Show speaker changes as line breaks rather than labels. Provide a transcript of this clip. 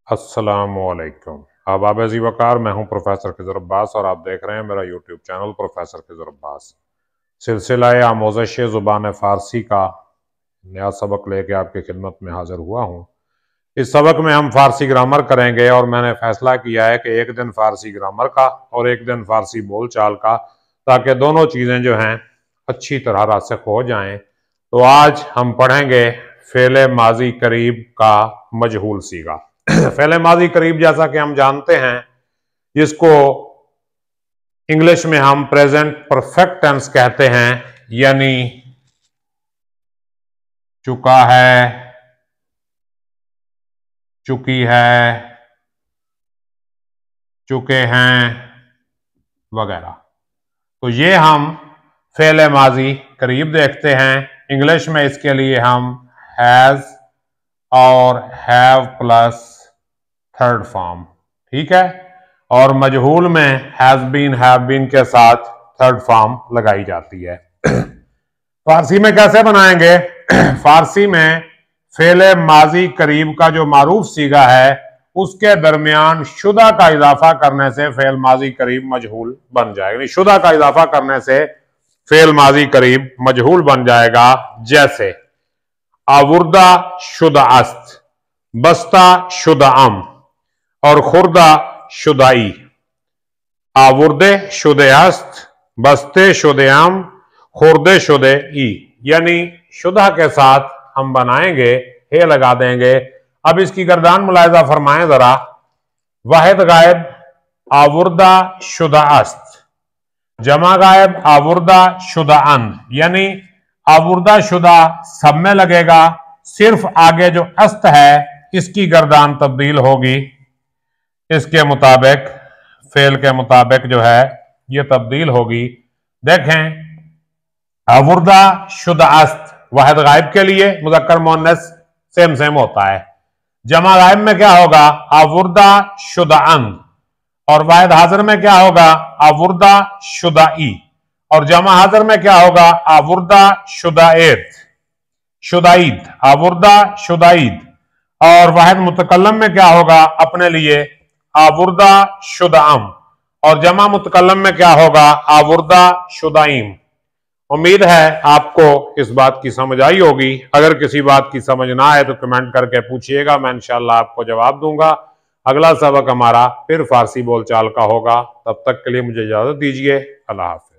अस्सलामुअलैकुम। आबाब अज़ी वकार, मैं हूं प्रोफेसर खिज़र अब्बास और आप देख रहे हैं मेरा YouTube channel professor Khizar Abbas. सिलसिला आमोज़श ज़ुबान फ़ारसी का नया सबक लेके आपकी खिदमत में हाजिर हुआ हूं। इस सबक में हम फ़ारसी ग्रामर करेंगे और मैंने फ़ैसला किया है कि एक दिन फ़ारसी ग्रामर का और एक दिन फ़ारसी बोल चाल का, ताकि दोनों चीज़ें जो हैं अच्छी तरह रासिख हो जाएं। तो आज हम पढ़ेंगे फ़ेल माज़ी करीब का मजहूल सीगा। फ़ेल माज़ी करीब जैसा कि हम जानते हैं, जिसको इंग्लिश में हम प्रेजेंट परफेक्ट टेंस कहते हैं, यानी चुका है, चुकी है, चुके हैं वगैरह। तो ये हम फ़ेल माज़ी करीब देखते हैं। इंग्लिश में इसके लिए हम हैज़ और हैव प्लस थर्ड फॉर्म, ठीक है। और मजहूल में हैज बीन, हैव बीन के साथ थर्ड फॉर्म लगाई जाती है। फारसी में कैसे बनाएंगे? फारसी में फ़ेल माज़ी करीब का जो मारूफ सीगा है, उसके दरमियान शुदा का इजाफा करने से फ़ेल माज़ी करीब मजहूल बन जाएगा। शुदा का इजाफा करने से फ़ेल माज़ी करीब मजहूल बन जाएगा। जैसे आवर्दा शुदा अस्त, बस्ता शुदा अम और खुर्दा शुदाई। आवर्दे शुदे अस्त, बस्ते शुदे अम, खुर्दे शुदे ई, यानी शुदा के साथ हम बनाएंगे, हे लगा देंगे। अब इसकी गर्दान मुलायजा फरमाएं जरा। वाहिद गायब आवर्दा शुदा अस्त, जमा गायब आवर्दा शुदा अंद, यानी आवर्दा शुदा सब में लगेगा, सिर्फ आगे जो अस्त है इसकी गर्दान तब्दील होगी। इसके मुताबिक फेल के मुताबिक जो है ये तब्दील होगी। देखें, आवर्दा शुदा अस्त वाहिद गायब के लिए मुज़क्कर मुअन्नस सेम सेम होता है। जमा गायब में क्या होगा? आवर्दा शुदा अंद। और वाहिद हाजिर में क्या होगा? आवर्दा शुदा ई। और जमा हाजिर में क्या होगा? आवर्दा शुदाईद, शुदाईद, आवर्दा शुदाईद। और वाहिद मुतकल्लम में क्या होगा अपने लिए? आवर्दा शुदाअम। और जमा मुतकल्लम में क्या होगा? आवर्दा शुदाइम। उम्मीद है आपको इस बात की समझ आई होगी। अगर किसी बात की समझ ना आए तो कमेंट करके पूछिएगा, मैं इंशाअल्लाह आपको जवाब दूंगा। अगला सबक हमारा फिर फारसी बोलचाल का होगा। तब तक के लिए मुझे इजाजत दीजिए। अल्लाह हाफ़िज़।